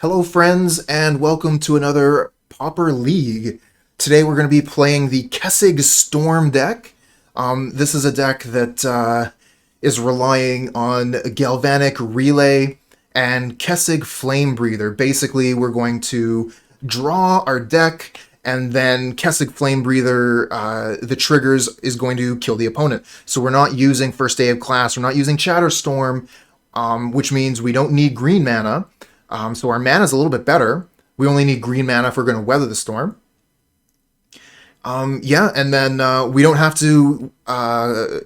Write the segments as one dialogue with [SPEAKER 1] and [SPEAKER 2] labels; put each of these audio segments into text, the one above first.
[SPEAKER 1] Hello, friends, and welcome to another Pauper League. Today we're going to be playing the Kessig Storm deck. This is a deck that is relying on Galvanic Relay and Kessig Flamebreather. Basically, we're going to draw our deck, and then Kessig Flamebreather, the triggers, is going to kill the opponent. So we're not using First Day of Class, we're not using Chatterstorm, which means we don't need green mana. So our mana is a little bit better. We only need green mana if we're going to weather the storm. Yeah, and then we don't have to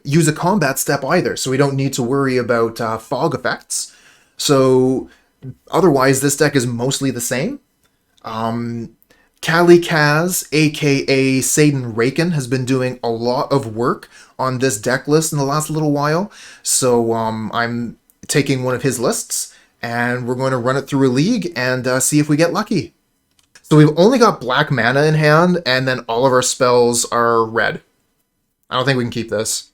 [SPEAKER 1] use a combat step either, so we don't need to worry about fog effects. So otherwise, this deck is mostly the same. Kali Kaz, aka Saidin.Raken, has been doing a lot of work on this deck list in the last little while. So I'm taking one of his lists, and we're going to run it through a league and see if we get lucky. So we've only got black mana in hand, and then all of our spells are red. I don't think we can keep this.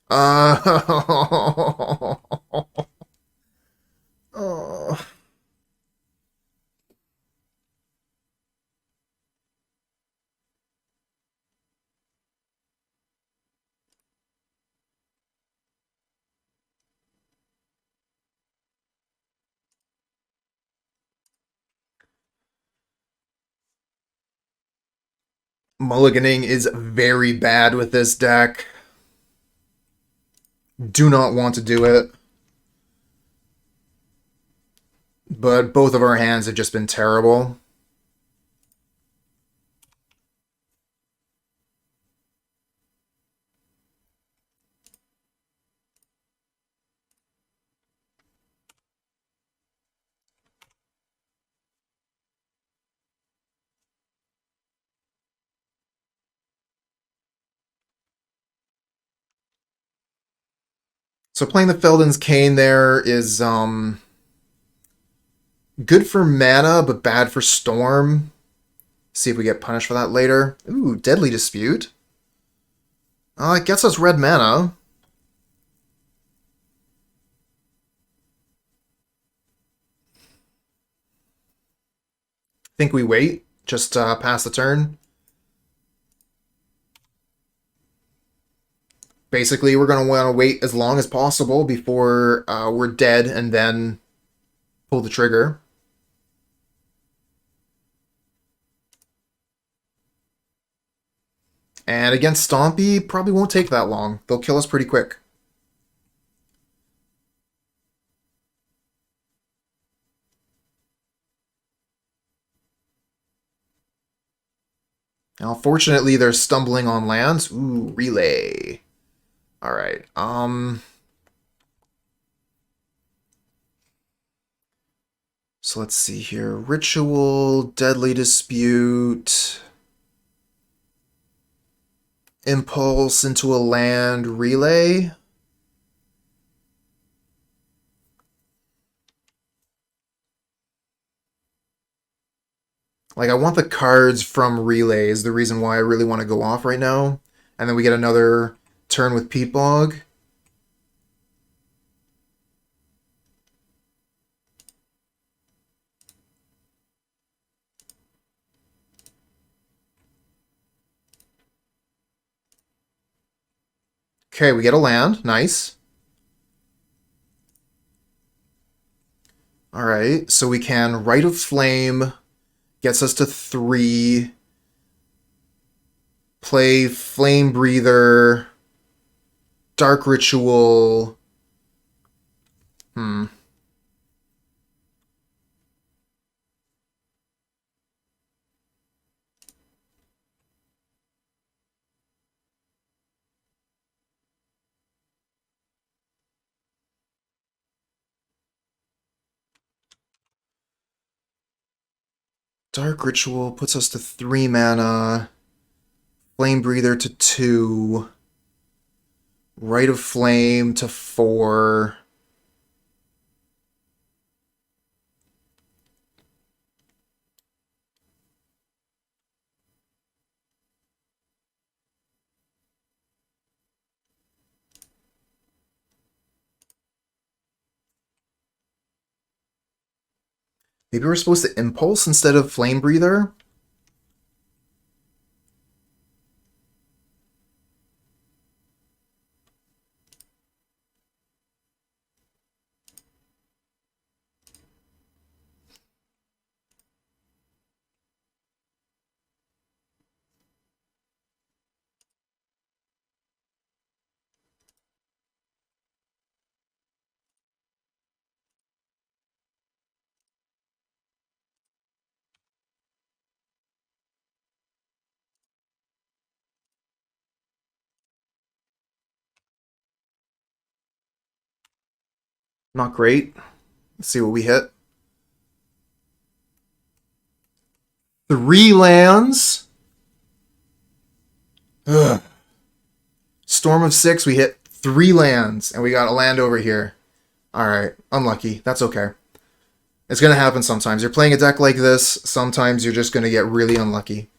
[SPEAKER 1] Oh. Mulliganing is very bad with this deck. Do not want to do it. But both of our hands have just been terrible. So playing the Feldon's Cane there is good for mana, but bad for Storm. See if we get punished for that later. Ooh, Deadly Dispute. It gets us red mana. Think we wait, just pass the turn. Basically, we're going to want to wait as long as possible before we're dead and then pull the trigger. And against Stompy, probably won't take that long. They'll kill us pretty quick. Now, fortunately, they're stumbling on lands. Ooh, Relay. All right. So let's see here. Ritual, Deadly Dispute, Impulse into a land, Relay. Like, I want the cards from Relay is the reason why I really want to go off right now. And then we get another turn with Peat Bog. Okay, we get a land. Nice. Alright, so we can Rite of Flame, gets us to 3. Play Flame Breather, Dark Ritual. Dark Ritual puts us to 3 mana. Flame Breather to 2. Rite of Flame to 4. Maybe we're supposed to Impulse instead of Flamebreather? Not great. Let's see what we hit. 3 lands. Ugh. Storm of 6, we hit 3 lands, and we got a land over here. Alright, unlucky. That's okay. It's going to happen sometimes. You're playing a deck like this, sometimes you're just going to get really unlucky.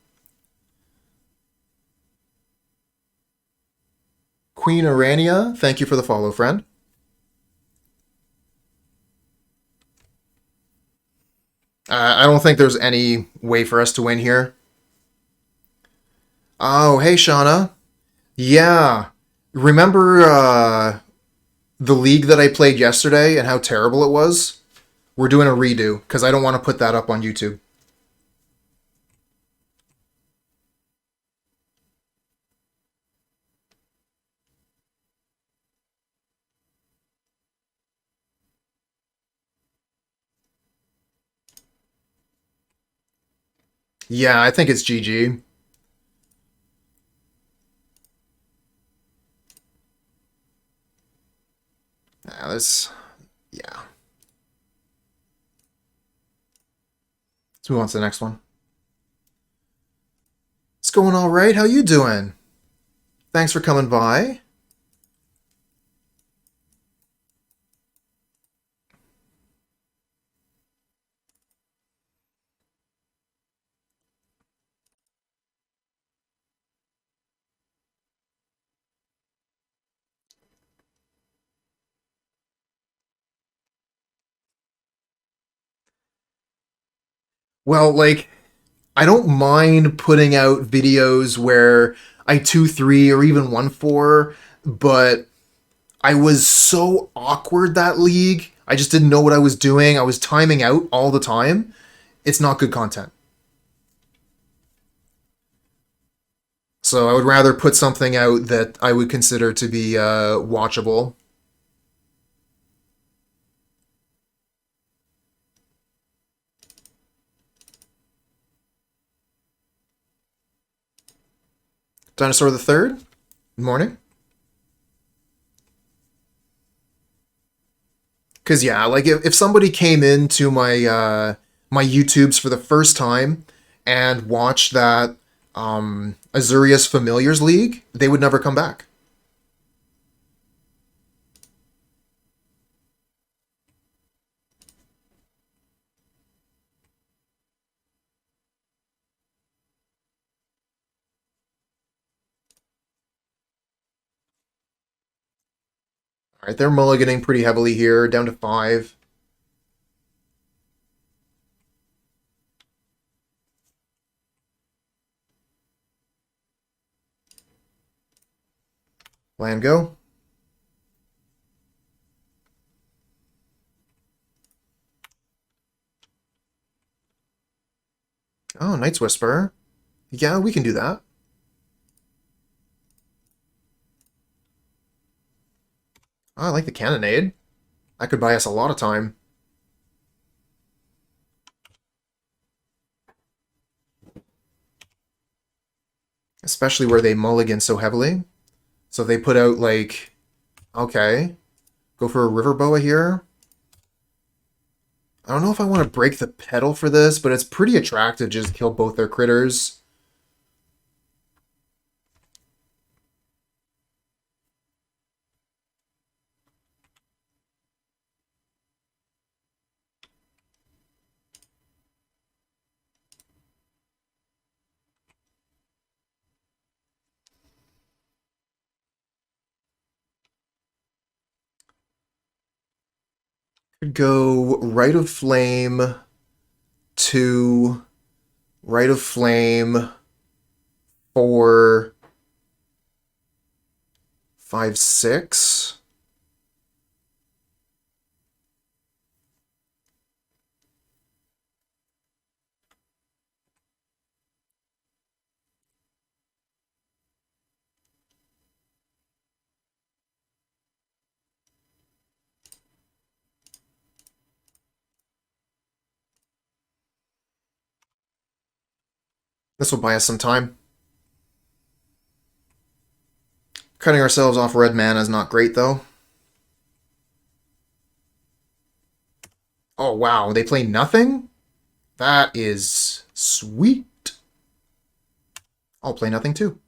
[SPEAKER 1] Queen Arania, thank you for the follow, friend. I don't think there's any way for us to win here. Oh, hey, Shauna. Yeah. Remember the league that I played yesterday and how terrible it was? We're doing a redo, because I don't want to put that up on YouTube. Yeah, I think it's GG. Yeah. Let's move on to the next one. It's going all right. How you doing? Thanks for coming by. Well, like, I don't mind putting out videos where I 2-3 or even 1-4, but I was so awkward that league. I just didn't know what I was doing. I was timing out all the time. It's not good content. So I would rather put something out that I would consider to be watchable. Dinosaur the Third. Good morning. Because yeah, like if somebody came into my YouTubes for the first time and watched that Azurius Familiars League, they would never come back. All right, they're mulliganing pretty heavily here, down to 5. Land go. Oh, Night's Whisper. Yeah, we can do that. Oh, I like the Cannonade. That could buy us a lot of time. Especially where they mulligan so heavily. So they put out, like, okay, go for a River Boa here. I don't know if I want to break the petal for this, but it's pretty attractive to just kill both their critters. Could go Rite of Flame, 2, Rite of Flame, 4, 5, 6. This will buy us some time. Cutting ourselves off red mana is not great, though. Oh, wow. They play nothing? That is sweet. I'll play nothing, too.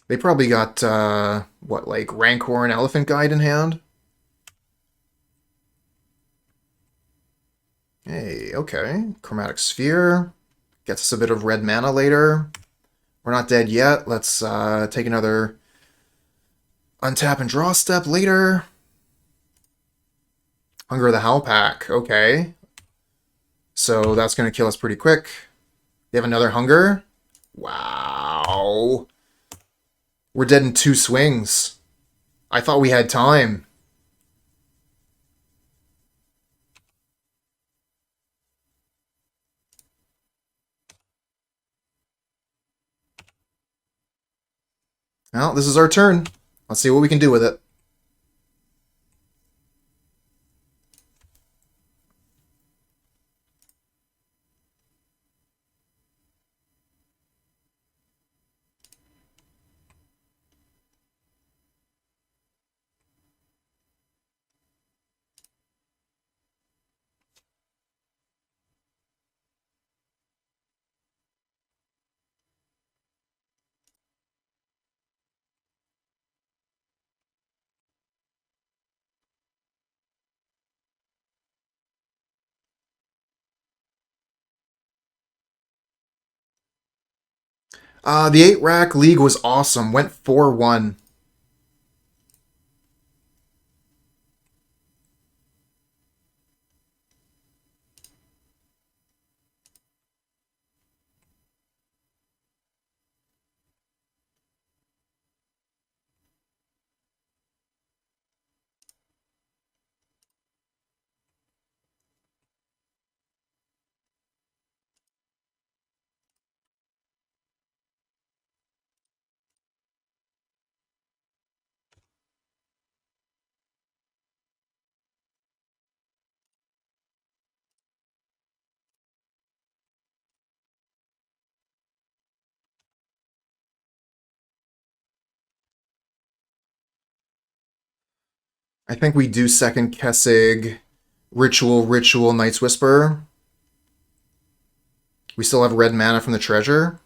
[SPEAKER 1] They probably got, what, like Rancor and Elephant Guide in hand? Hey, okay. Chromatic Sphere. Gets us a bit of red mana later. We're not dead yet. Let's take another untap and draw step later. Hunger of the Howlpack. Okay. So that's going to kill us pretty quick. They have another Hunger. Wow. We're dead in 2 swings. I thought we had time. Well, this is our turn. Let's see what we can do with it. The 8-rack league was awesome. Went 4-1. I think we do second Kessig, Ritual, Night's Whisper. We still have red mana from the treasure.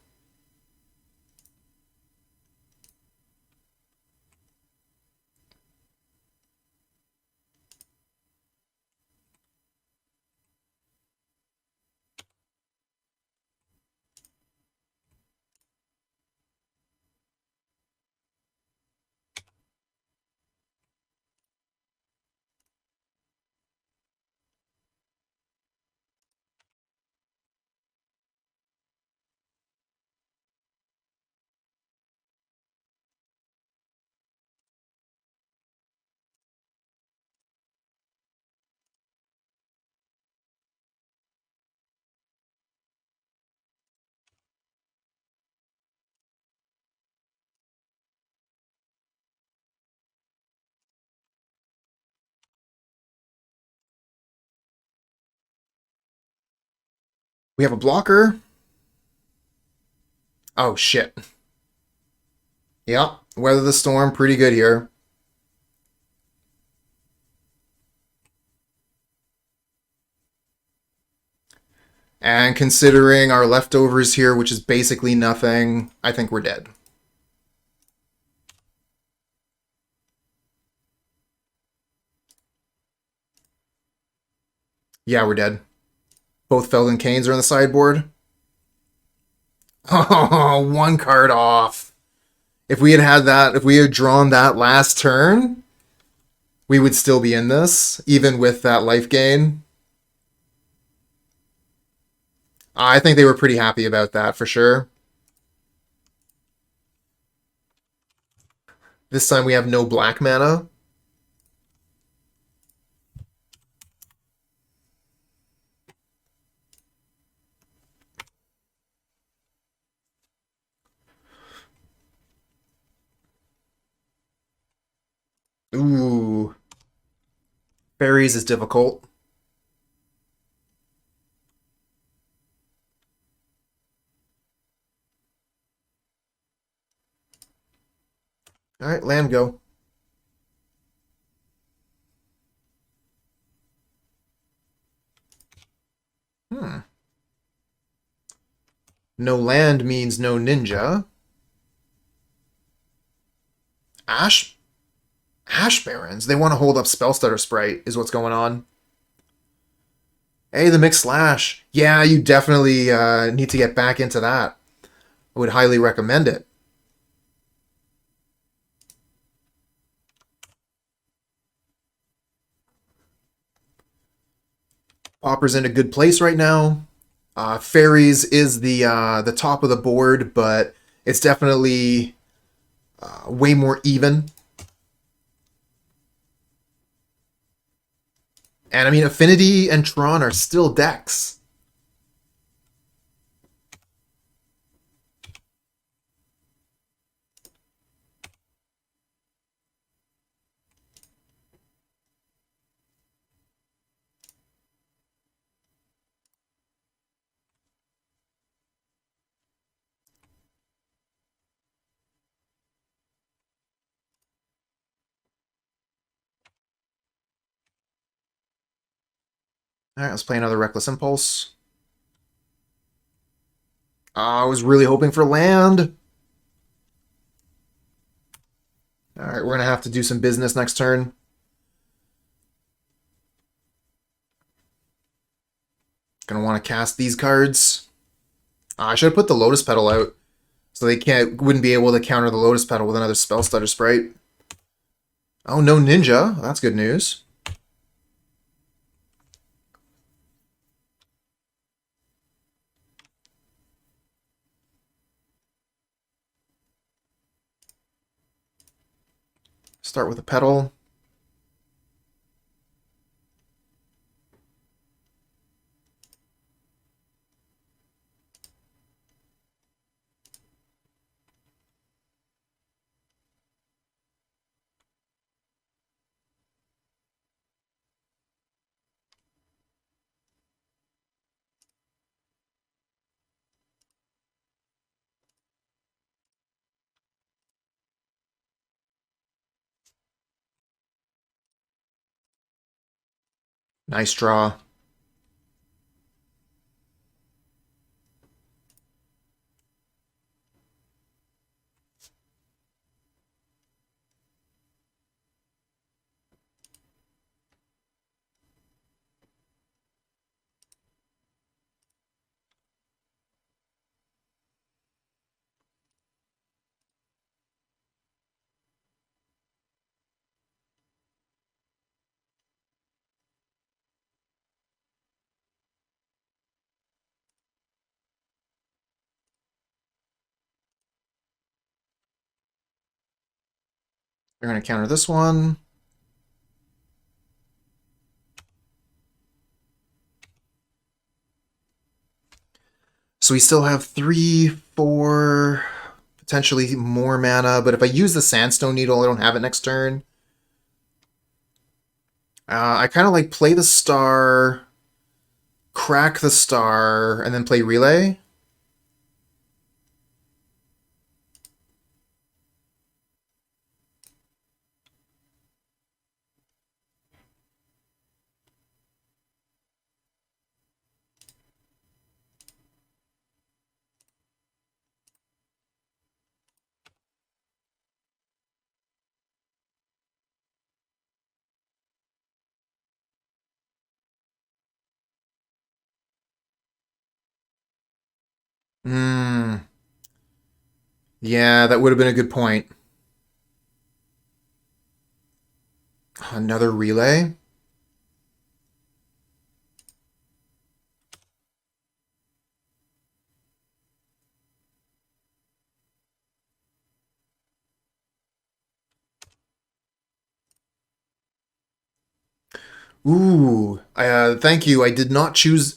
[SPEAKER 1] We have a blocker. Oh, shit. Yep, weather the storm pretty good here. And considering our leftovers here, which is basically nothing, I think we're dead. Yeah, we're dead. Both Feldon Canes are on the sideboard. Oh, 1 card off. If we had had that, if we had drawn that last turn, we would still be in this, even with that life gain. I think they were pretty happy about that for sure. This time we have no black mana. Ooh. Faeries is difficult. Alright, land go. Hmm. No land means no ninja. Ash Barons. They want to hold up Spellstutter Sprite, is what's going on. Hey, the Mixed Slash. Yeah, you definitely need to get back into that. I would highly recommend it. Pauper's in a good place right now. Faeries is the top of the board, but it's definitely way more even. And I mean, Affinity and Tron are still decks. All right, let's play another Reckless Impulse. I was really hoping for land. All right, we're going to have to do some business next turn. Going to want to cast these cards. I should have put the Lotus Petal out so they wouldn't be able to counter the Lotus Petal with another Spellstutter Sprite. Oh, no Ninja. That's good news. Start with a Petal. Nice draw. They're going to counter this one. So we still have 3, 4, potentially more mana, but if I use the Sandstone Needle, I don't have it next turn. I kind of like play the star, crack the star, and then play Relay. Hmm. Yeah, that would have been a good point. Another relay? Ooh, thank you. I did not change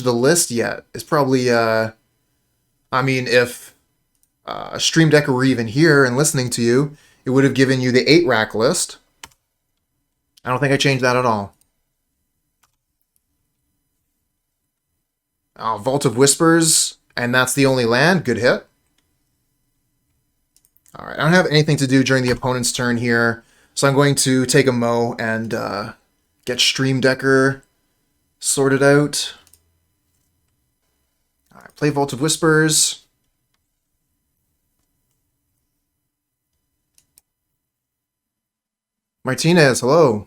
[SPEAKER 1] the list yet. It's probably, I mean, if a Stream Deck were even here and listening to you, it would have given you the 8-rack list. I don't think I changed that at all. Vault of Whispers, and that's the only land. Good hit. All right, I don't have anything to do during the opponent's turn here, so I'm going to take a Mo and get Stream Decker sorted out. All right, play Vault of Whispers. Martinez, hello.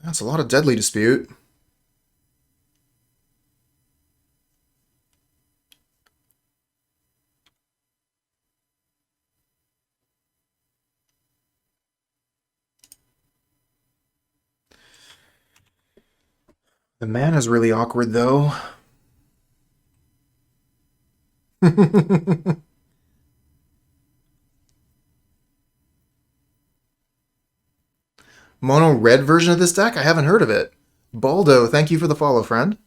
[SPEAKER 1] That's a lot of Deadly Dispute. The mana's really awkward, though. Mono red version of this deck? I haven't heard of it. Baldo, thank you for the follow, friend.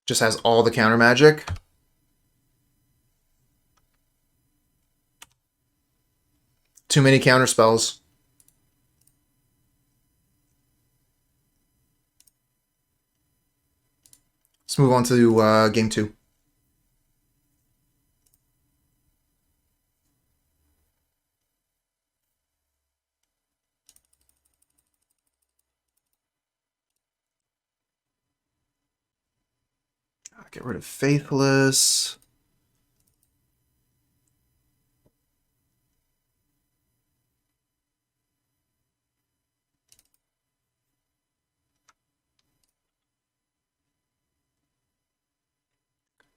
[SPEAKER 1] Just has all the counter magic. Too many counter spells. Let's move on to game 2. Get rid of Faithless.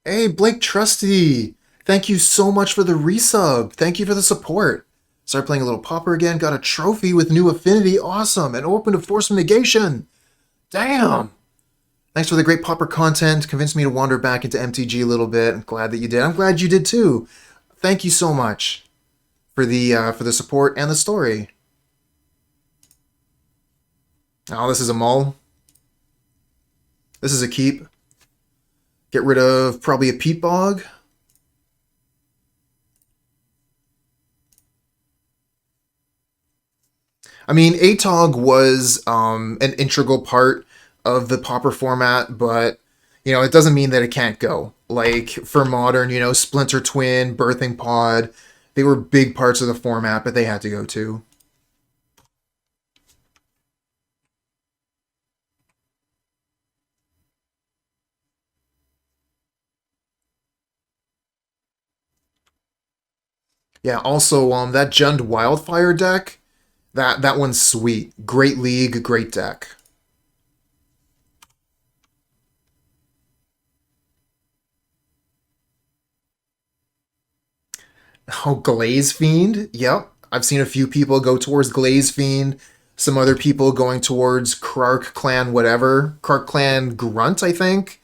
[SPEAKER 1] Hey, Blake Trusty! Thank you so much for the resub. Thank you for the support. Started playing a little Pauper again. Got a trophy with new affinity. Awesome. And open to Force Negation. Damn! Thanks for the great Pauper content. Convinced me to wander back into MTG a little bit. I'm glad that you did. I'm glad you did too. Thank you so much for the support and the story. Oh, this is a mull. This is a keep. Get rid of probably a Peat Bog. I mean, ATOG was an integral part of the Pauper format, but, you know, it doesn't mean that it can't go. Like, for Modern, you know, Splinter Twin, Birthing Pod, they were big parts of the format, but they had to go too. Yeah, also, that Jund Wildfire deck, that one's sweet. Great league, great deck. Oh, Glaze Fiend? Yep. I've seen a few people go towards Glaze Fiend. Some other people going towards Krark Clan whatever. Krark Clan Grunt, I think.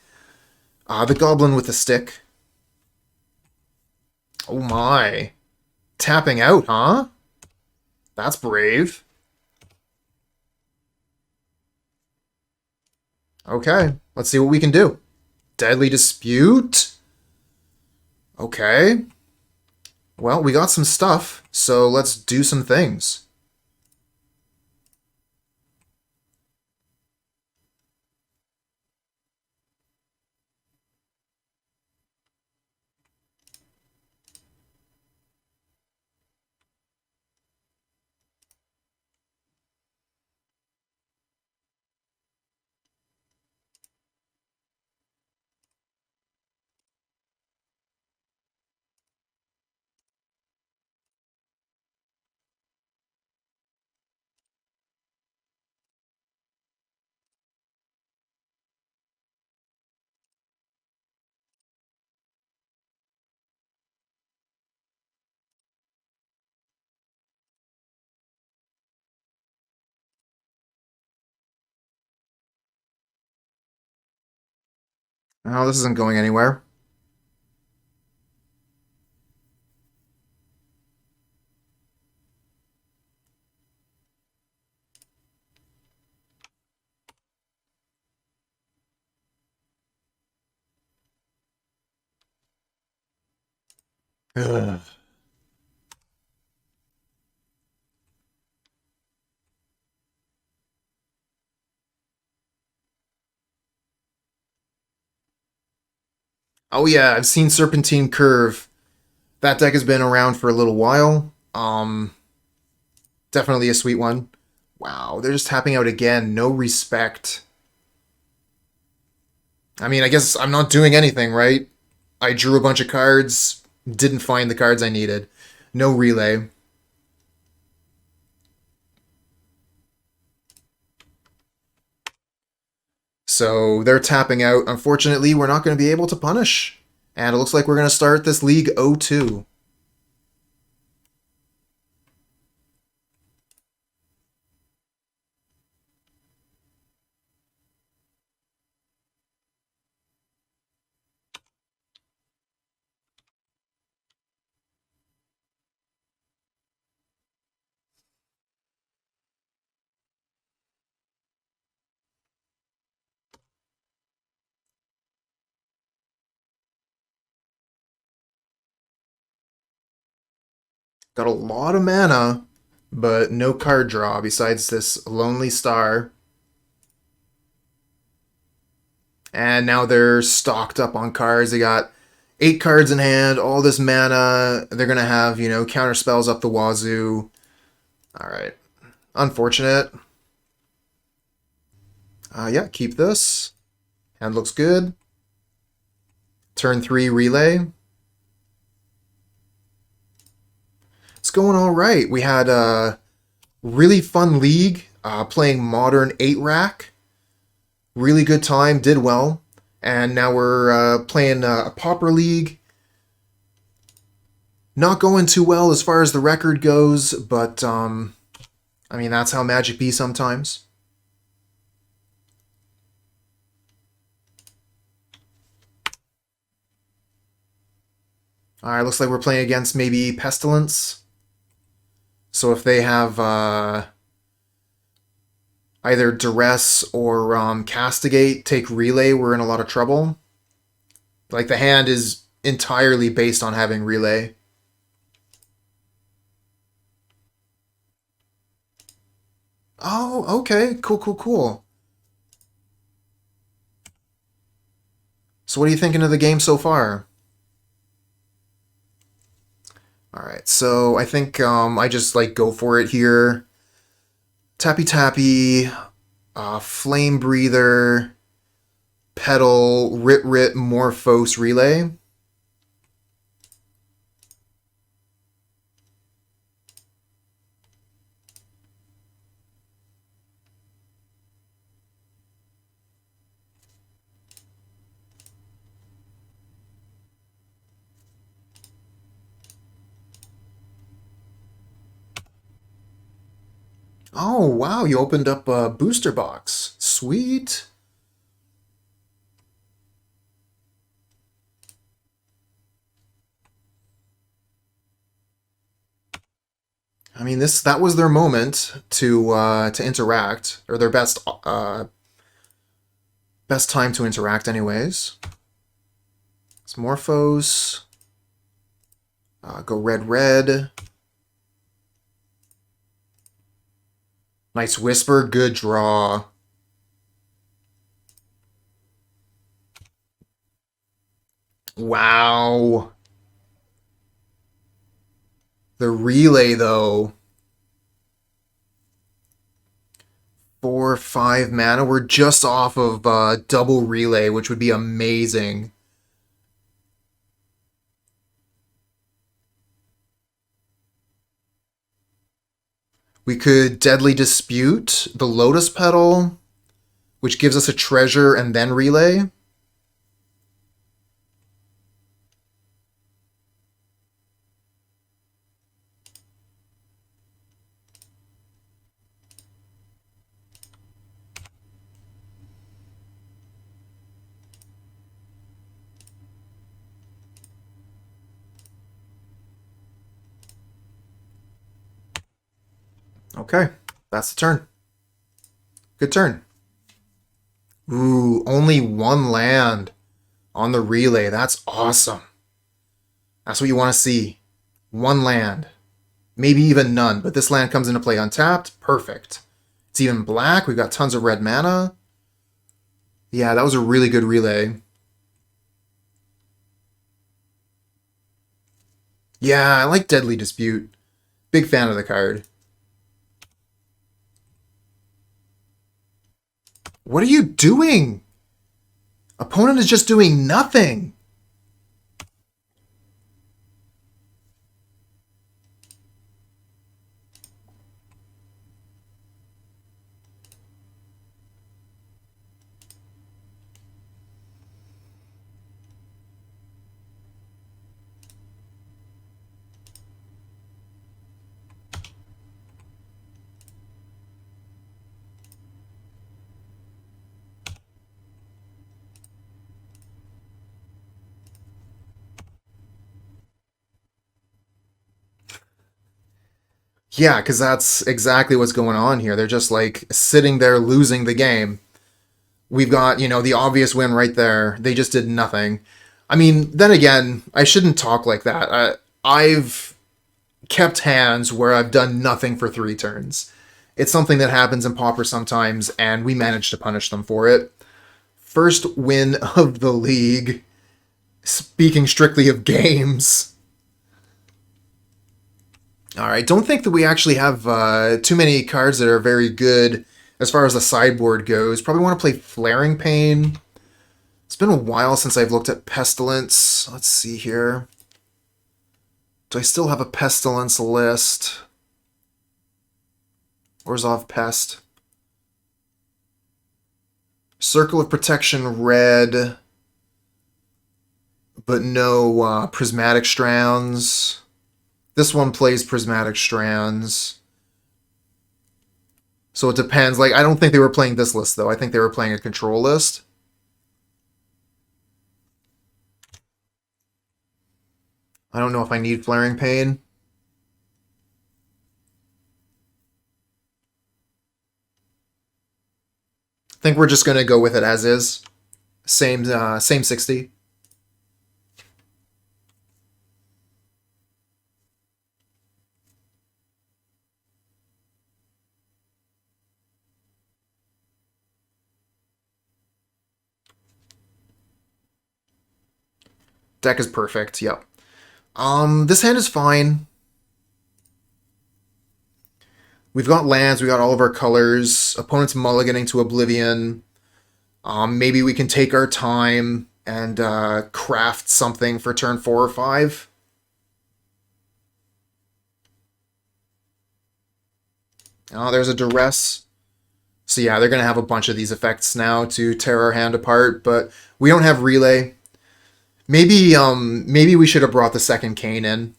[SPEAKER 1] The Goblin with the stick. Oh my. Tapping out, huh? That's brave. Okay, let's see what we can do. Deadly Dispute? Okay. Well, we got some stuff, so let's do some things. Oh, this isn't going anywhere. Ugh. Oh yeah, I've seen Serpentine Curve. That deck has been around for a little while. Definitely a sweet one. Wow, they're just tapping out again. No respect. I mean, I guess I'm not doing anything, right? I drew a bunch of cards, didn't find the cards I needed. No relay. So they're tapping out. Unfortunately, we're not going to be able to punish. And it looks like we're going to start this league 0-2. Got a lot of mana, but no card draw besides this Lonely Star. And now they're stocked up on cards. They got 8 cards in hand, all this mana. They're going to have, counter spells up the wazoo. All right. Unfortunate. Yeah, keep this. Hand looks good. Turn 3 relay. It's going all right. We had a really fun league playing modern 8-rack. Really good time, did well. And now we're playing a Pauper league. Not going too well as far as the record goes, but I mean, that's how Magic be sometimes. Alright, looks like we're playing against maybe Pestilence. So if they have either Duress or Castigate, take Relay, we're in a lot of trouble. Like, the hand is entirely based on having Relay. Oh, okay. Cool, cool, cool. So what are you thinking of the game so far? Alright, so I think I just, go for it here. Tappy Tappy, Flame Breather, Petal, Rit, Morphose, Relay. Oh, wow, you opened up a booster box. Sweet. I mean, that was their moment to interact, or their best time to interact, anyways. It's Morphose. Go red. Nice Whisper, good draw. Wow. The relay, though. 4-5 mana. We're just off of double relay, which would be amazing. We could Deadly Dispute, the Lotus Petal, which gives us a treasure and then relay. Okay, that's the turn. Good turn. Ooh, only one land on the relay. That's awesome. That's what you want to see. One land. Maybe even none, but this land comes into play untapped. Perfect. It's even black. We've got tons of red mana. Yeah, that was a really good relay. Yeah, I like Deadly Dispute. Big fan of the card. What are you doing? Opponent is just doing nothing. Yeah, because that's exactly what's going on here. They're just like sitting there losing the game. We've got, the obvious win right there. They just did nothing. I mean, then again, I shouldn't talk like that. I've kept hands where I've done nothing for 3 turns. It's something that happens in Pauper sometimes, and we managed to punish them for it. First win of the league. Speaking strictly of games. Alright, don't think that we actually have too many cards that are very good as far as the sideboard goes. Probably want to play Flaring Pain. It's been a while since I've looked at Pestilence. Let's see here. Do I still have a Pestilence list? Orzhov Pest. Circle of Protection red, but no Prismatic Strands. This one plays Prismatic Strands. So it depends. Like, I don't think they were playing this list, though. I think they were playing a control list. I don't know if I need Flaring Pain. I think we're just going to go with it as is. Same 60. Deck is perfect, yep. This hand is fine. We've got lands, we got all of our colors. Opponent's mulliganing to Oblivion. Maybe we can take our time and craft something for turn 4 or 5. Oh, there's a Duress. So yeah, they're going to have a bunch of these effects now to tear our hand apart, but we don't have Relay. Maybe we should have brought the second Cane in.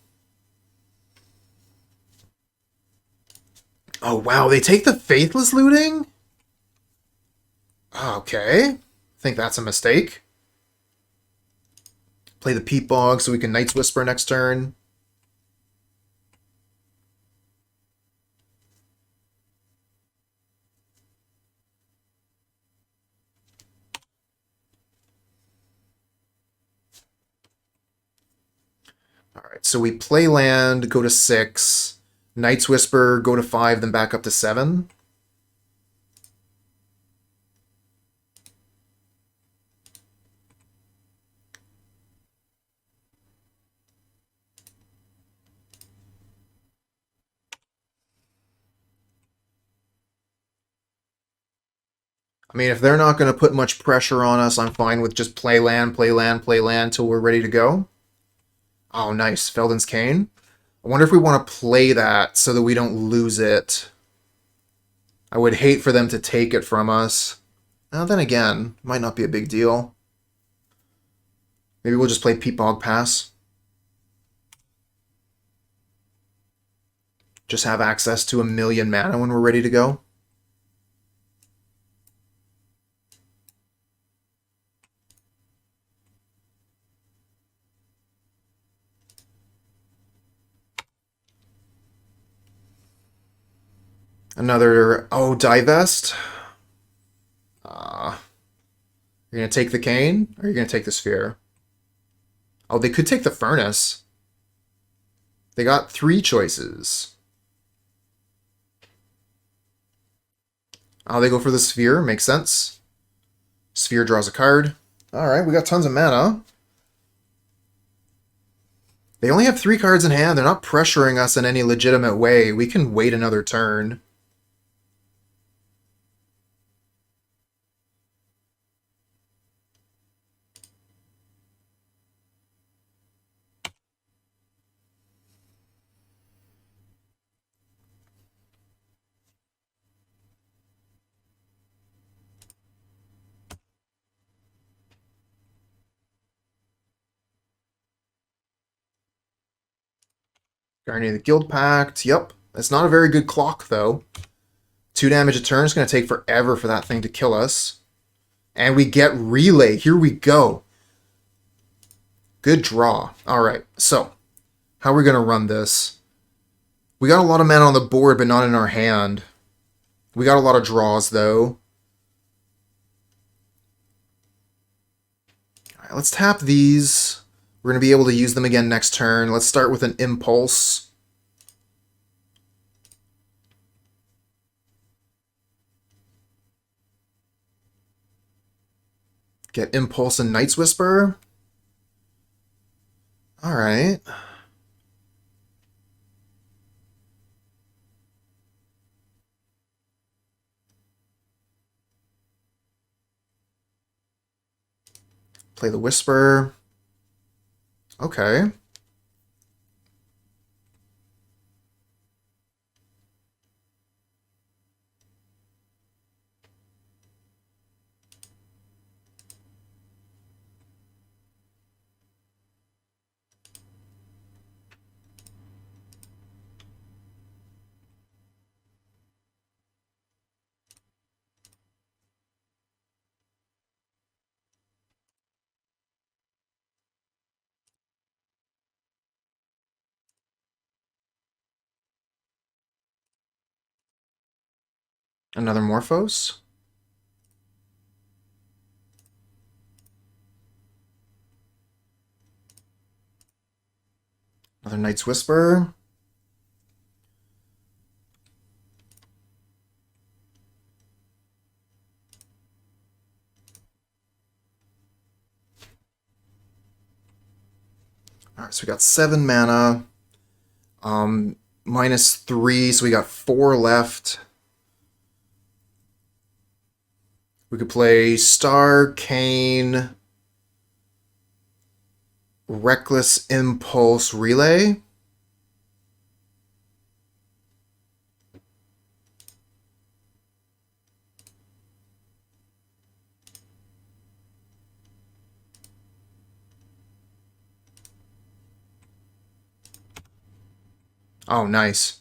[SPEAKER 1] Oh, wow, they take the Faithless Looting? Okay. I think that's a mistake. Play the Peat Bog so we can Night's Whisper next turn. Alright, so we play land, go to 6. Night's Whisper, go to 5, then back up to 7. I mean, if they're not going to put much pressure on us, I'm fine with just play land, play land, play land till we're ready to go. Oh, nice. Feldon's Cane. I wonder if we want to play that so that we don't lose it. I would hate for them to take it from us. Now, then again, might not be a big deal. Maybe we'll just play Peat Bog Pass. Just have access to 1,000,000 mana when we're ready to go. Another, oh, Divest. You're going to take the Cane, or you're going to take the Sphere? Oh, they could take the Furnace. They got 3 choices. Oh, they go for the Sphere. Makes sense. Sphere draws a card. Alright, we got tons of mana. They only have 3 cards in hand. They're not pressuring us in any legitimate way. We can wait another turn. Guardian of the Guild Pact. Yep. It's not a very good clock, though. 2 damage a turn. It's going to take forever for that thing to kill us. And we get Relay. Here we go. Good draw. Alright, so how are we going to run this? We got a lot of mana on the board, but not in our hand. We got a lot of draws, though. Alright, let's tap these. We're going to be able to use them again next turn. Let's start with an Impulse. Get Impulse and Night's Whisper. Alright. Play the Whisper. Okay. Another Morphos. Another Night's Whisper. Alright, so we got 7 mana. -3, so we got 4 left. We could play Star, Cane, Reckless Impulse, Relay. Oh, nice.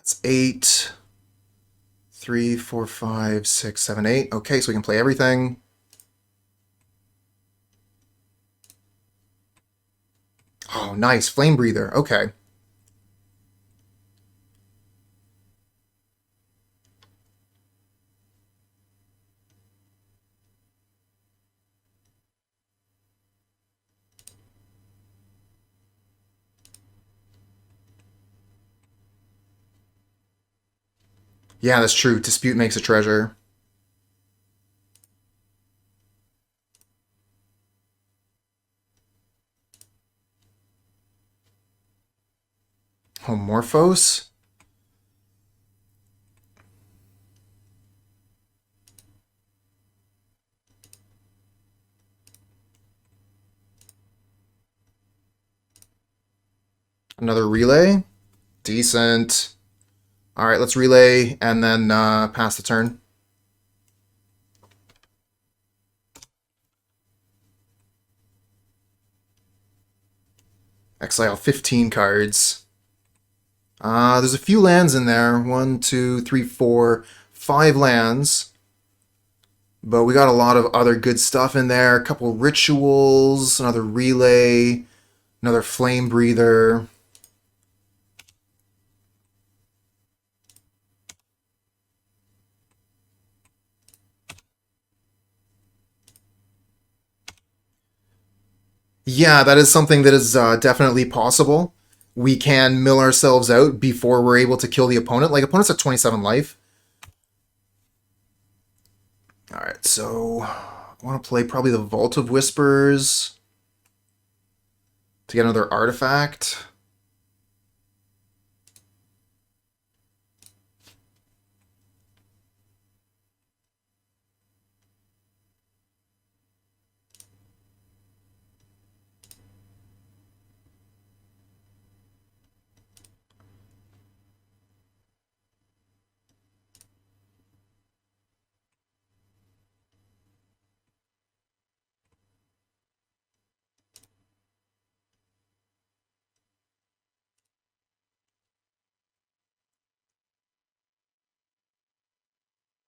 [SPEAKER 1] That's 8. 3, 4, 5, 6, 7, 8. Okay, so we can play everything. Oh, nice. Flame Breather. Okay. Yeah, that's true. Dispute makes a treasure. Morphos. Another Relay. Decent. Alright, let's Relay and then pass the turn. Exile 15 cards. There's a few lands in there. 1, 2, 3, 4, 5 lands. But we got a lot of other good stuff in there. A couple rituals, another relay, another flame breather. Yeah, that is something that is definitely possible. We can mill ourselves out before we're able to kill the opponent. Like, opponent's at 27 life. Alright, so I want to play probably the Vault of Whispers to get another artifact.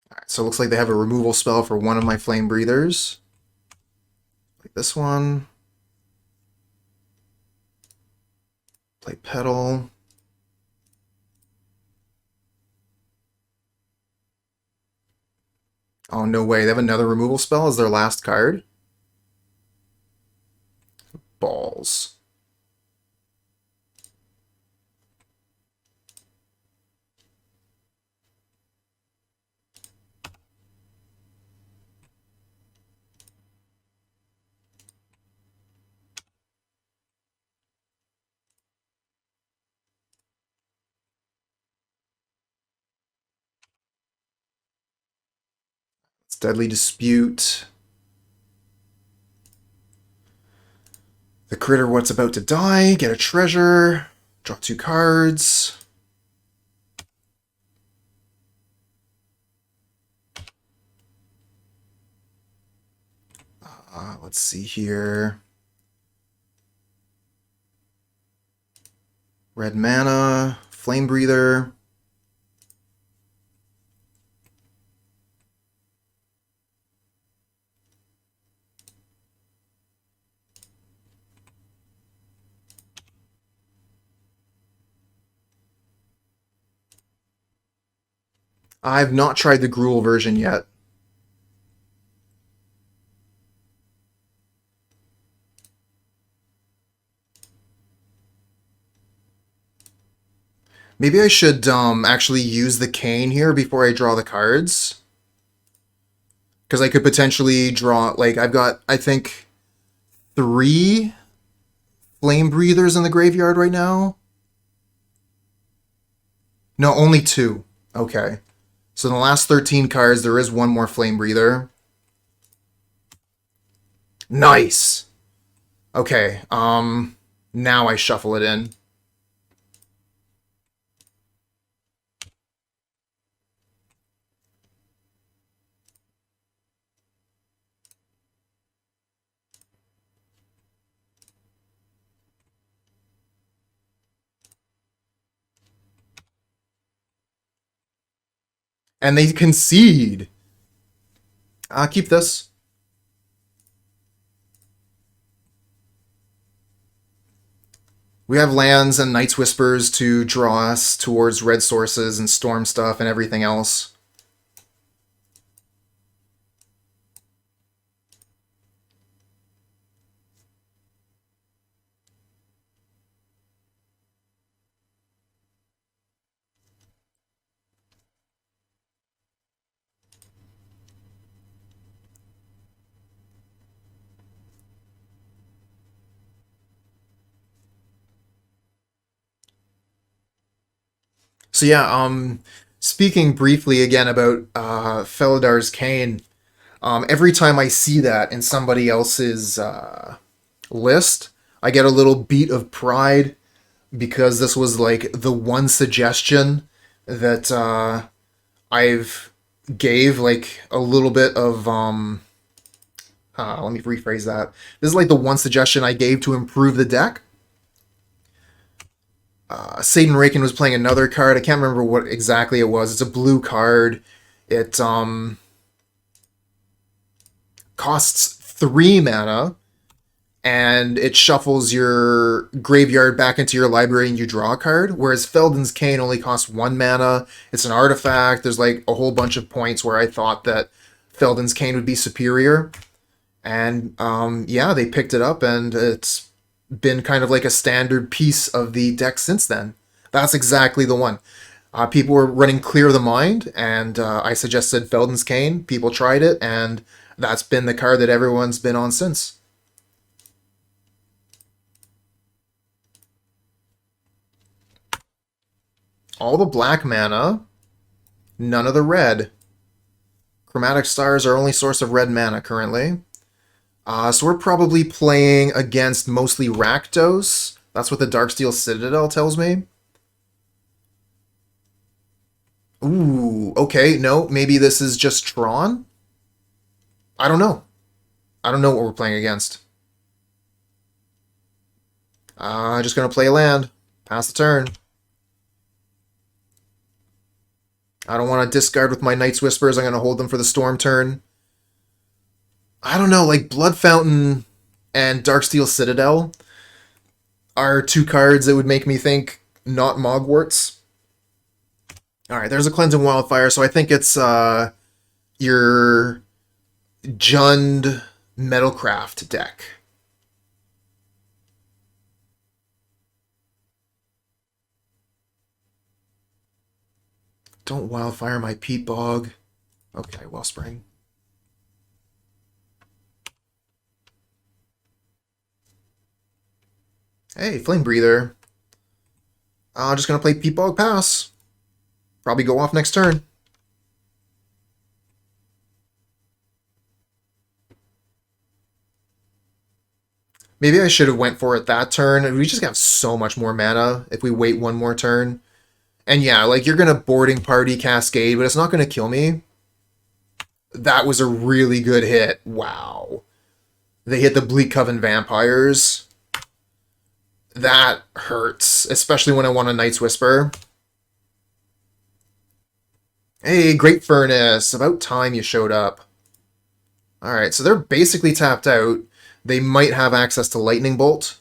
[SPEAKER 1] Alright, so it looks like they have a removal spell for one of my Flame Breathers. Like this one. Play Petal. Oh, no way. They have another removal spell as their last card? Balls. It's Deadly Dispute. The critter what's about to die. Get a treasure. Draw 2 cards. Let's see here. Red mana. Flame Breather. I've not tried the Gruul version yet. Maybe I should actually use the cane here before I draw the cards. Because I could potentially draw, like, I've got, I think, 3 Flame Breathers in the graveyard right now. No, only 2. Okay. So in the last 13 cards, there is one more Flame Breather. Nice! Okay, now I shuffle it in. And they concede. Keep this. We have lands and Night's Whispers to draw us towards red sources and storm stuff and everything else. So yeah, speaking briefly again about Felidar Cane, every time I see that in somebody else's list, I get a little beat of pride because this was like the one suggestion that I've gave like a little bit of let me rephrase that. This is like the one suggestion I gave to improve the deck. Saidin.Raken was playing another card. I can't remember what exactly it was. It's a blue card. It costs 3 mana, and it shuffles your graveyard back into your library and you draw a card. Whereas Feldon's Cane only costs 1 mana. It's an artifact. There's like a whole bunch of points where I thought that Feldon's Cane would be superior. And yeah, they picked it up, and it's been kind of like a standard piece of the deck since then. That's exactly the one. People were running Clear the Mind, and I suggested Feldon's Cane. People tried it, and that's been the card that everyone's been on since. All the black mana, none of the red. Chromatic Stars are only source of red mana currently. So we're probably playing against mostly Rakdos. That's what the Darksteel Citadel tells me. Ooh, okay, no, maybe this is just Tron? I don't know. I don't know what we're playing against. Just gonna play a land. Pass the turn. I don't want to discard with my Night's Whispers. I'm gonna hold them for the Storm turn. I don't know, like Blood Fountain and Darksteel Citadel are 2 cards that would make me think not Moggwarts. Alright, there's a Cleansing Wildfire, so I think it's your Jund Metalcraft deck. Don't Wildfire my Peat Bog. Okay, Wellspring. Hey, Flamebreather. I'm just gonna play Peat Bog Pass. Probably go off next turn. Maybe I should have went for it that turn. We just have so much more mana if we wait one more turn. And yeah, like you're gonna Boarding Party Cascade, but it's not gonna kill me. That was a really good hit. Wow. They hit the Bleak Coven Vampires. That hurts, especially when I want a Night's Whisper. Hey, Great Furnace. About time you showed up. Alright, so they're basically tapped out. They might have access to Lightning Bolt.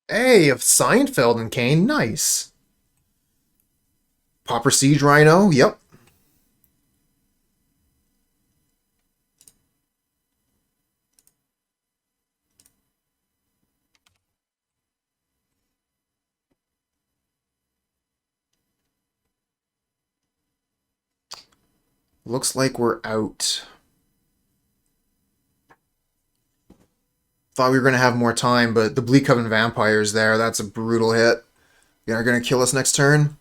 [SPEAKER 1] Hey, a signed Feldon Cane. Nice. Pauper Siege Rhino. Yep. Looks like we're out. Thought we were going to have more time, but the Bleak Coven Vampires there, that's a brutal hit. They're going to kill us next turn.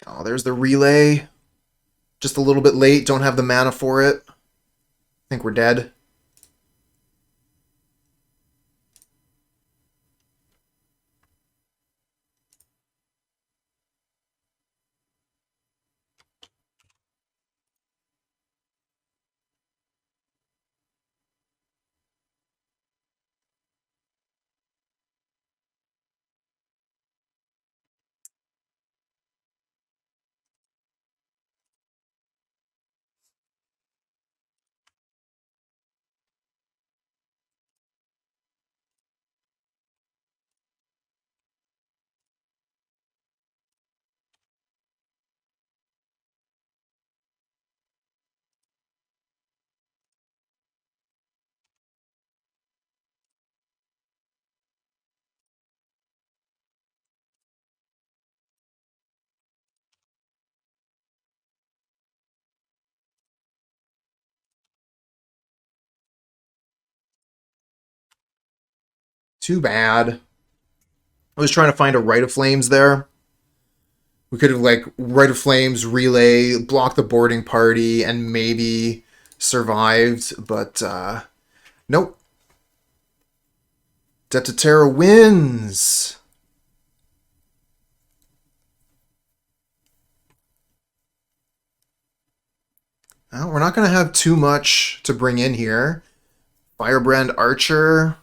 [SPEAKER 1] Oh, there's the relay. Just a little bit late. Don't have the mana for it. I think we're dead. Too bad. I was trying to find a Rite of Flames there. We could have, like, Rite of Flames, Relay, block the boarding party, and maybe survived, but, nope. Debt to Terra wins! Well, we're not going to have too much to bring in here. Firebrand Archer.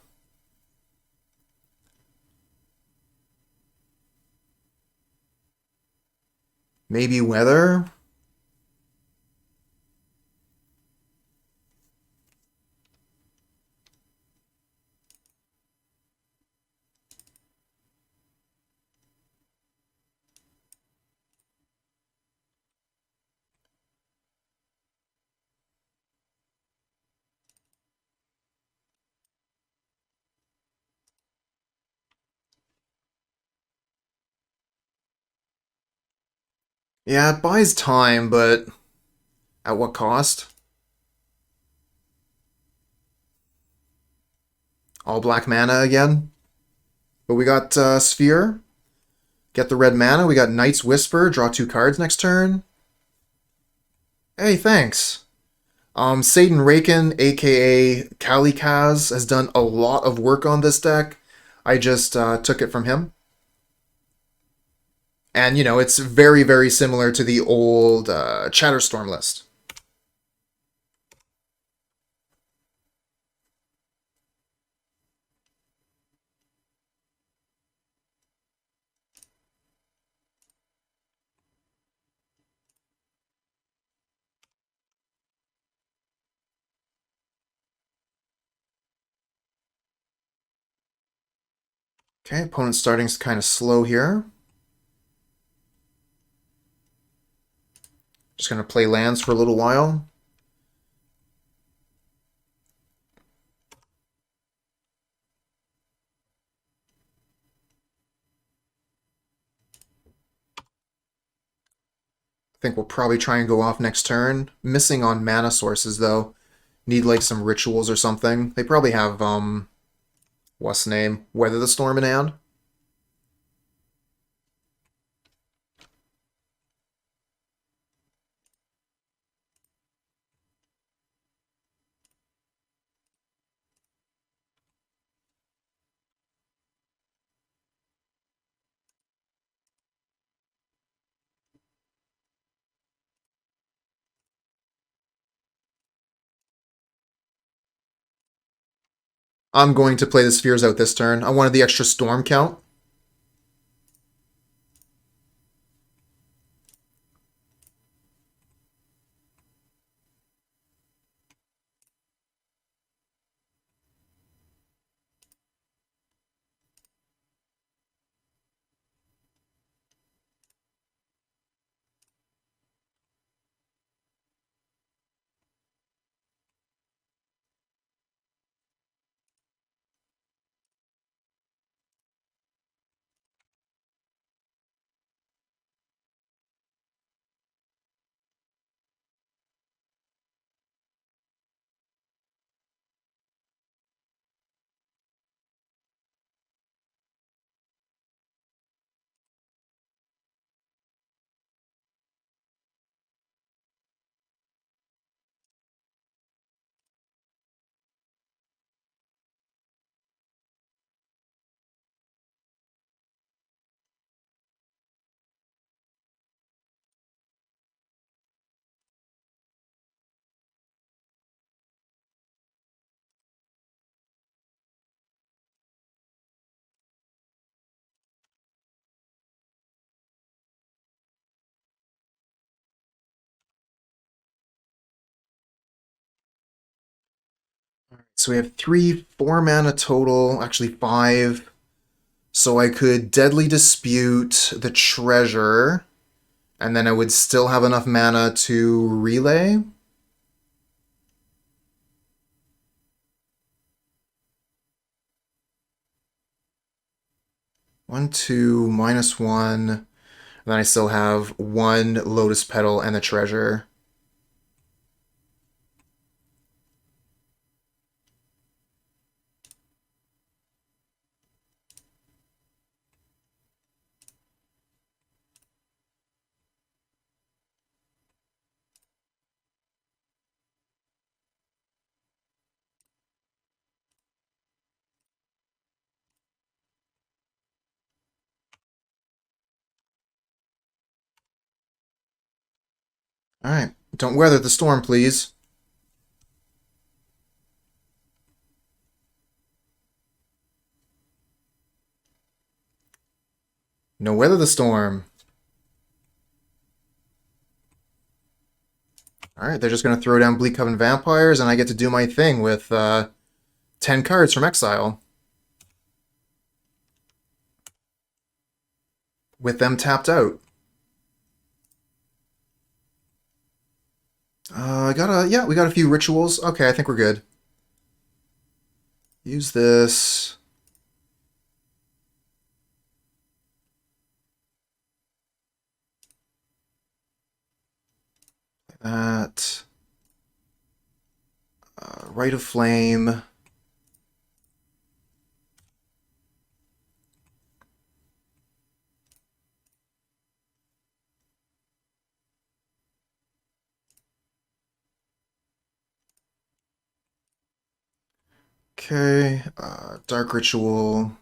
[SPEAKER 1] Maybe Weather. Yeah, it buys time, but at what cost? All black mana again. But we got Sphere. Get the red mana. We got Knight's Whisper. Draw 2 cards next turn. Hey, thanks. Saidin.Raken, aka Kalikaz, has done a lot of work on this deck. I just took it from him. And, you know, it's very, very similar to the old Chatterstorm list. Okay, opponent's starting kind of slow here. Just going to play lands for a little while. I think we'll probably try and go off next turn. Missing on mana sources, though. Need, like, some rituals or something. They probably have, what's the name? Weather the Storm in hand. I'm going to play the Spheres out this turn. I wanted the extra storm count. So we have 3, 4 mana total, actually 5. So I could Deadly Dispute the Treasure, and then I would still have enough mana to Relay. One, two, -1. And then I still have 1 Lotus Petal and the Treasure. Alright, don't weather the storm, please. No weather the storm. Alright, they're just going to throw down Bleak Coven Vampires, and I get to do my thing with 10 cards from exile. With them tapped out. Yeah, we got a few rituals. Okay, I think we're good. Use this. That. Rite of Flame. Okay, Dark Ritual.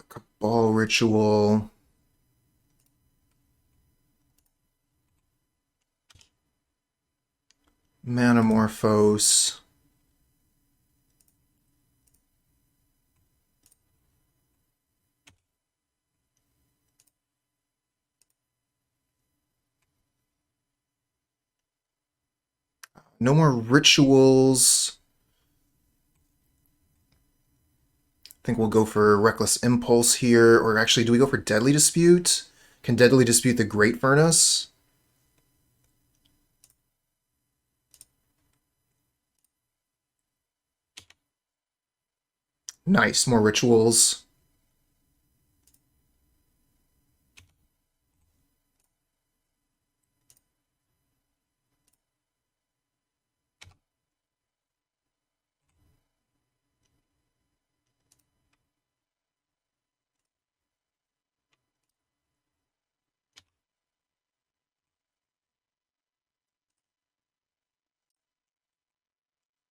[SPEAKER 1] Cabal Ritual. Manamorphose. No more rituals. I think we'll go for Reckless Impulse here. Or actually, do we go for Deadly Dispute? Can Deadly Dispute the Great Furnace? Nice, more rituals.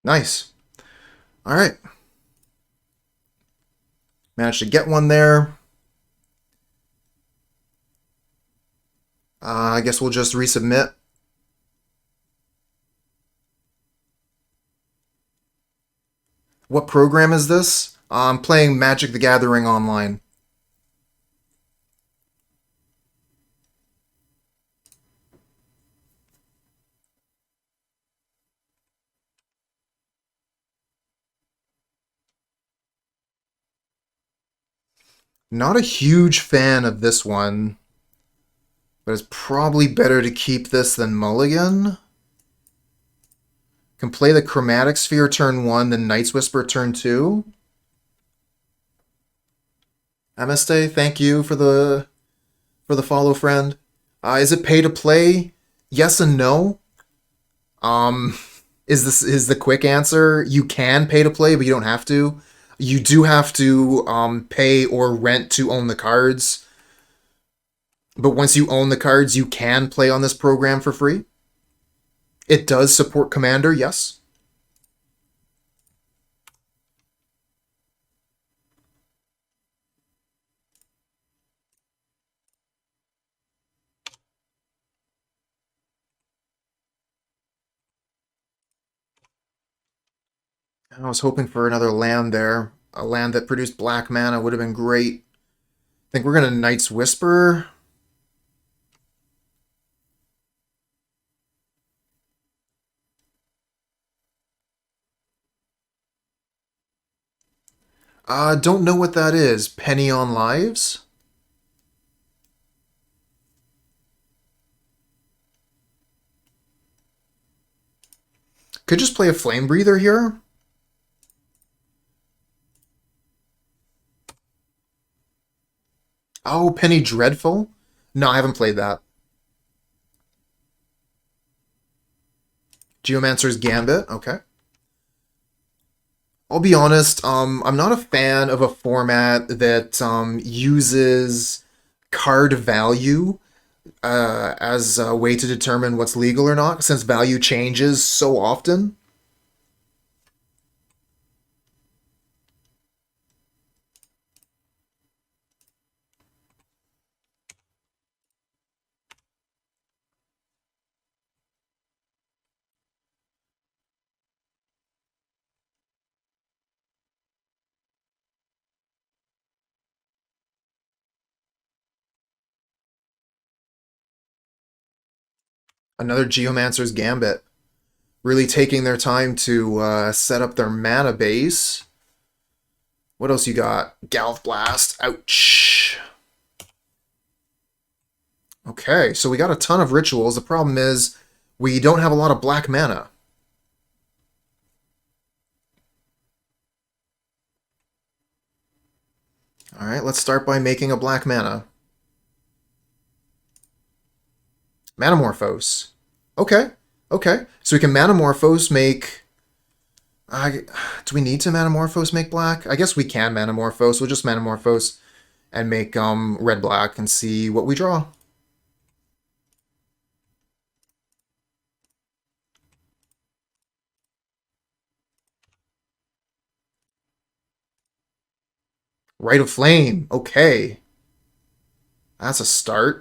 [SPEAKER 1] Nice. All right. Managed to get one there. I guess we'll just resubmit. What program is this? I'm playing Magic the Gathering online. Not a huge fan of this one, but it's probably better to keep this than Mulligan. Can play the Chromatic Sphere turn 1, then Night's Whisper turn 2. Ameste, thank you for the follow, friend. Is it pay to play? Yes and no. Um, is the quick answer. You can pay to play, but you don't have to. You do have to pay or rent to own the cards. But once you own the cards, you can play on this program for free. It does support Commander, yes. I was hoping for another land there. A land that produced black mana would have been great. I think we're going to Night's Whisper. Don't know what that is. Penny on Lives? Could just play a Flamebreather here. Oh, Penny Dreadful? No, I haven't played that. Geomancer's Gambit, okay. I'll be honest, I'm not a fan of a format that uses card value as a way to determine what's legal or not, since value changes so often. Another Geomancer's Gambit. Really taking their time to set up their mana base. What else you got? Galvblast. Ouch. Okay, so we got a ton of rituals. The problem is we don't have a lot of black mana. Alright, let's start by making a black mana. Manamorphose. Okay, okay. So we can Manamorphose make... do we need to Manamorphose make black? I guess we can Manamorphose. We'll just Manamorphose and make red-black and see what we draw. Rite of Flame. Okay. That's a start.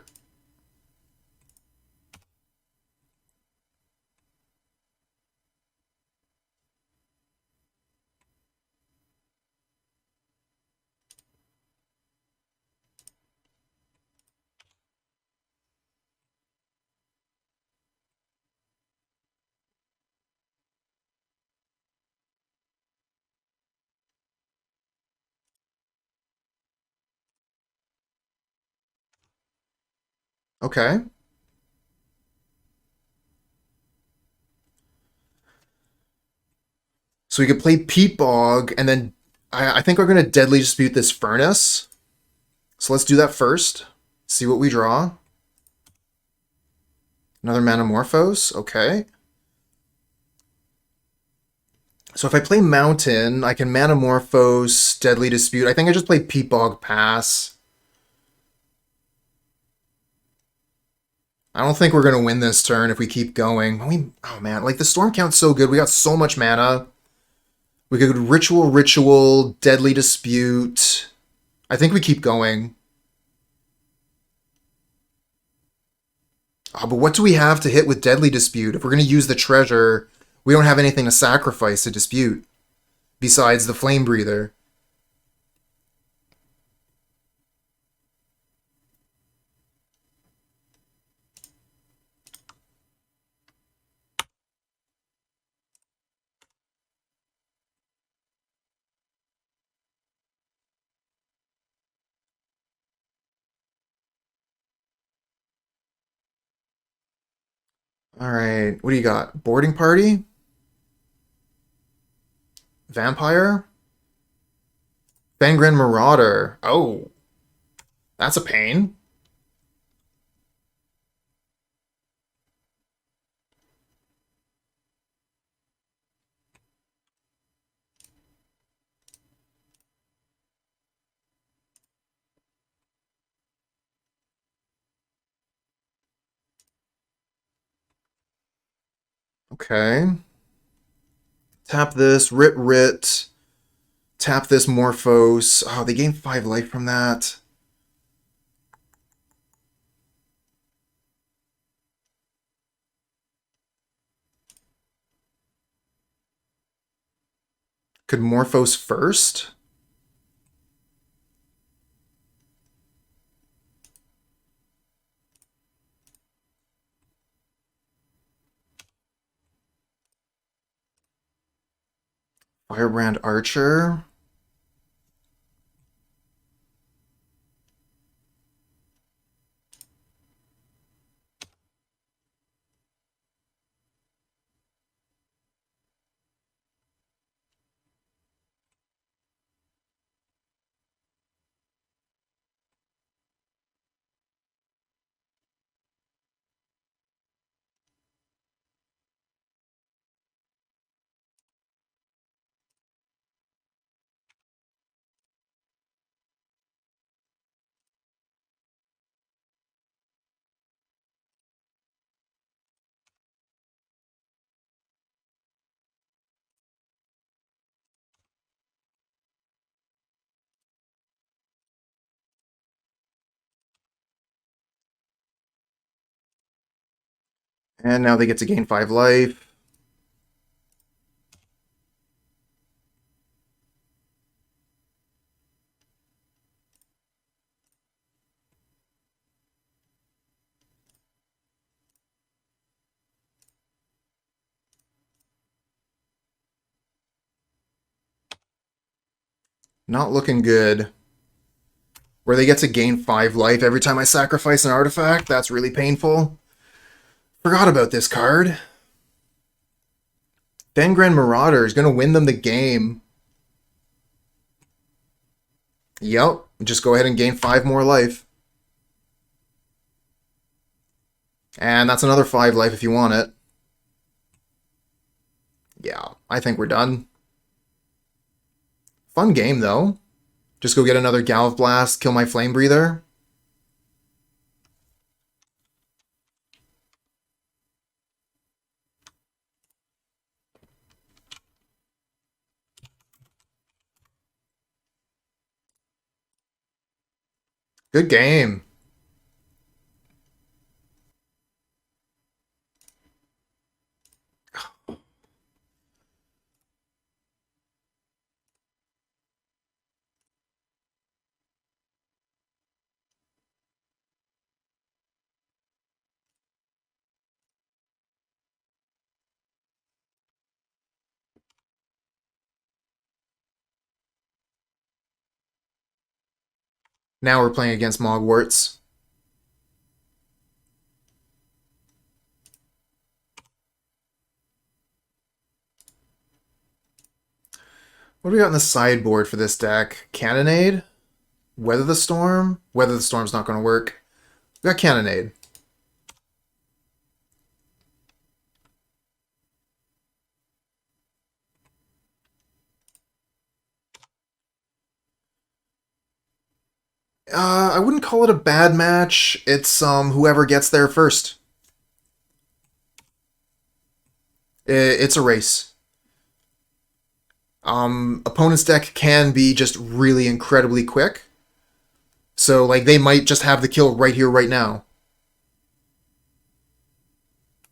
[SPEAKER 1] Okay. So we could play Peat Bog, and then I think we're going to Deadly Dispute this Furnace. So let's do that first. See what we draw. Another Manamorphose. Okay. So if I play Mountain, I can Manamorphose, Deadly Dispute. I think I just play Peat Bog, pass. I don't think we're going to win this turn if we keep going. Oh man, like the Storm Count's so good. We got so much mana. We could Ritual, Deadly Dispute. I think we keep going. Oh, but what do we have to hit with Deadly Dispute? If we're going to use the treasure, we don't have anything to sacrifice to dispute besides the Flamebreather. Alright, what do you got? Boarding Party? Vampire? Fangren Marauder. Oh, that's a pain. Okay. Tap this, Rit. Tap this Morphose. Oh, they gain 5 life from that. Could Morphose first? Firebrand Archer. And now they get to gain 5 life. Not looking good. Where they get to gain 5 life every time I sacrifice an artifact. That's really painful. Forgot about this card. Fengren Marauder is going to win them the game. Yep. Just go ahead and gain 5 more life. And that's another 5 life if you want it. Yeah, I think we're done. Fun game, though. Just go get another Galvblast, kill my Flamebreather. Good game. Now we're playing against Moggwarts. What do we got in the sideboard for this deck? Cannonade? Weather the Storm? Weather the Storm's not going to work. We got Cannonade. I wouldn't call it a bad match. It's whoever gets there first. It's a race. Opponent's deck can be just really incredibly quick. So, like, they might just have the kill right here, right now.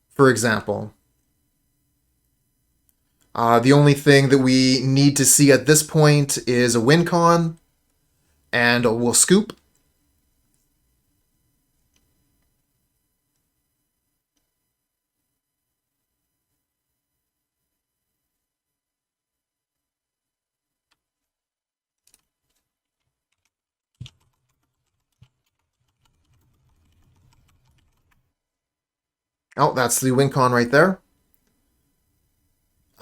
[SPEAKER 1] For example. The only thing that we need to see at this point is a win con, and we'll scoop. Oh, that's the win con right there.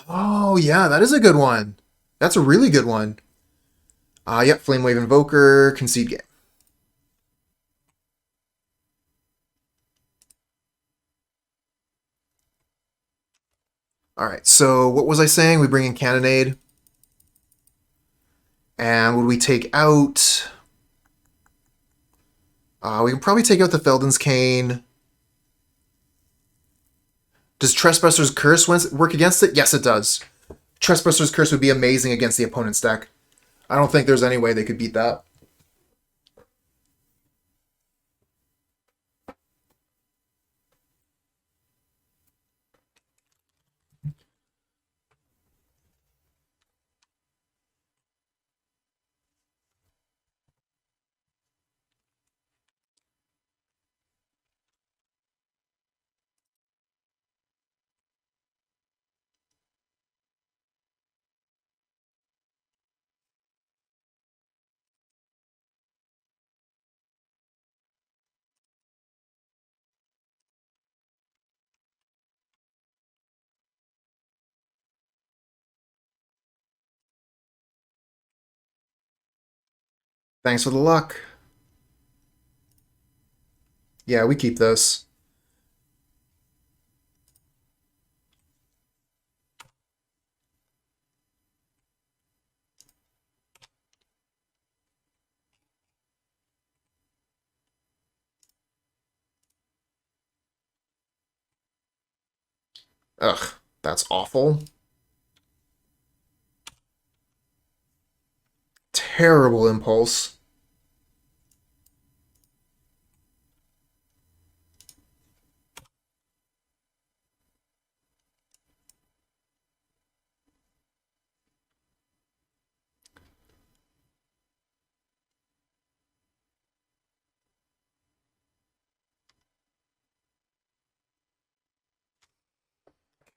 [SPEAKER 1] Oh, yeah, that is a good one. That's a really good one. Yep, Flame Wave Invoker, concede game. Alright, so what was I saying? We bring in Cannonade. And would we take out... we can probably take out the Feldon's Cane. Does Trespasser's Curse work against it? Yes, it does. Trespasser's Curse would be amazing against the opponent's deck. I don't think there's any way they could beat that. Thanks for the luck. Yeah, we keep this. Ugh, that's awful. Terrible impulse.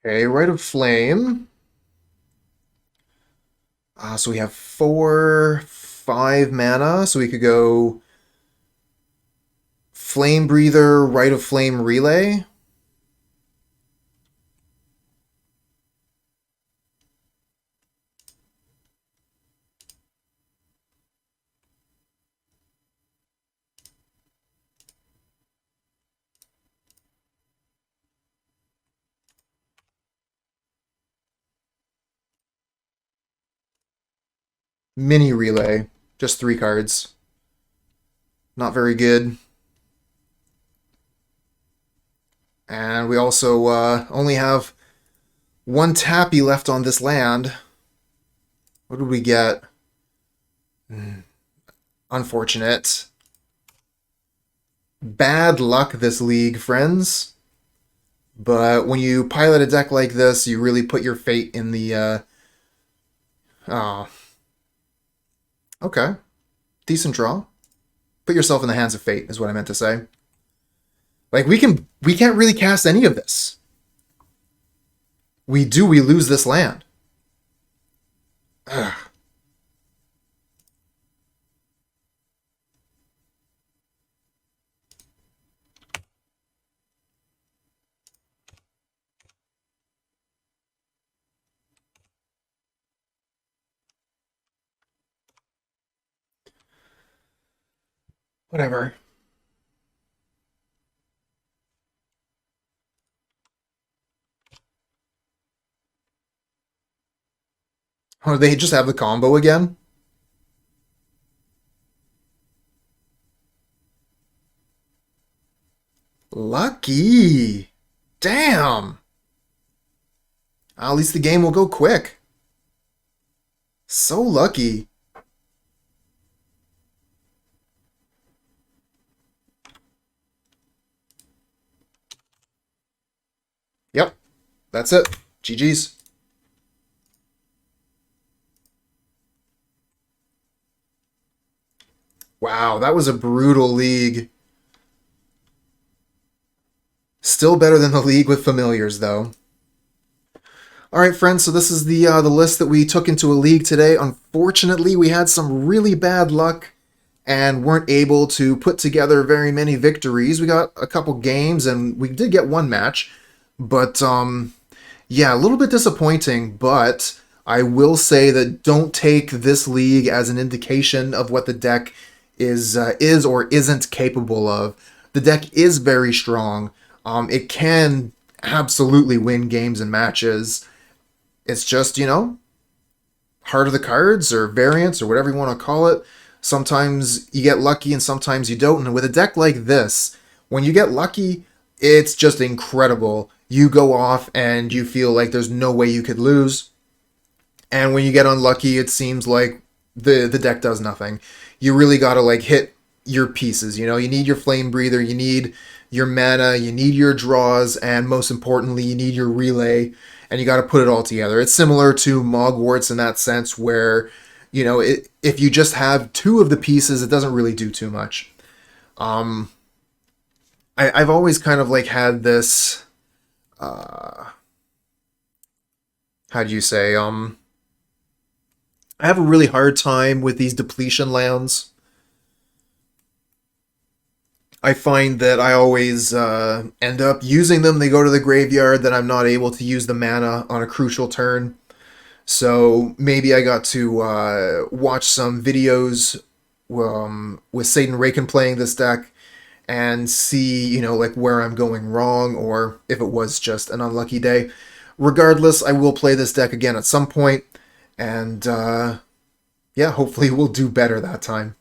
[SPEAKER 1] Okay, Rite of Flame. So we have 4, 5 mana, so we could go Flamebreather, Rite of Flame Relay. Mini Relay, just 3 cards. Not very good. And we also only have 1 tappy left on this land. What did we get? Unfortunate. Bad luck this league, friends. But when you pilot a deck like this, you really put your fate in the... Oh. Okay. Decent draw. Put yourself in the hands of fate, is what I meant to say. Like, we can't really cast any of this. We lose this land. Ugh. Whatever. Oh, they just have the combo again? Lucky. Damn. At least the game will go quick. So lucky. Yep. That's it. GG's. Wow, that was a brutal league. Still better than the league with familiars, though. Alright, friends, so this is the list that we took into a league today. Unfortunately, we had some really bad luck and weren't able to put together very many victories. We got a couple games, and we did get 1 match. But, yeah, a little bit disappointing, but I will say that don't take this league as an indication of what the deck is or isn't capable of. The deck is very strong. It can absolutely win games and matches. It's just, you know, heart of the cards or variants or whatever you want to call it. Sometimes you get lucky and sometimes you don't. And with a deck like this, when you get lucky, it's just incredible. You go off and you feel like there's no way you could lose. And when you get unlucky, it seems like the deck does nothing. You really got to like hit your pieces. You know, you need your Flame Breather, you need your mana, you need your draws, and most importantly, you need your relay, and you got to put it all together. It's similar to Moggwarts in that sense where, you know, if you just have 2 of the pieces, it doesn't really do too much. I've always kind of like had this, how do you say, I have a really hard time with these depletion lands. I find that I always end up using them. They go to the graveyard, that I'm not able to use the mana on a crucial turn. So maybe I got to watch some videos with Saidin.Raken playing this deck and see, you know, like where I'm going wrong or if it was just an unlucky day. Regardless, I will play this deck again at some point, and yeah, hopefully we'll do better that time.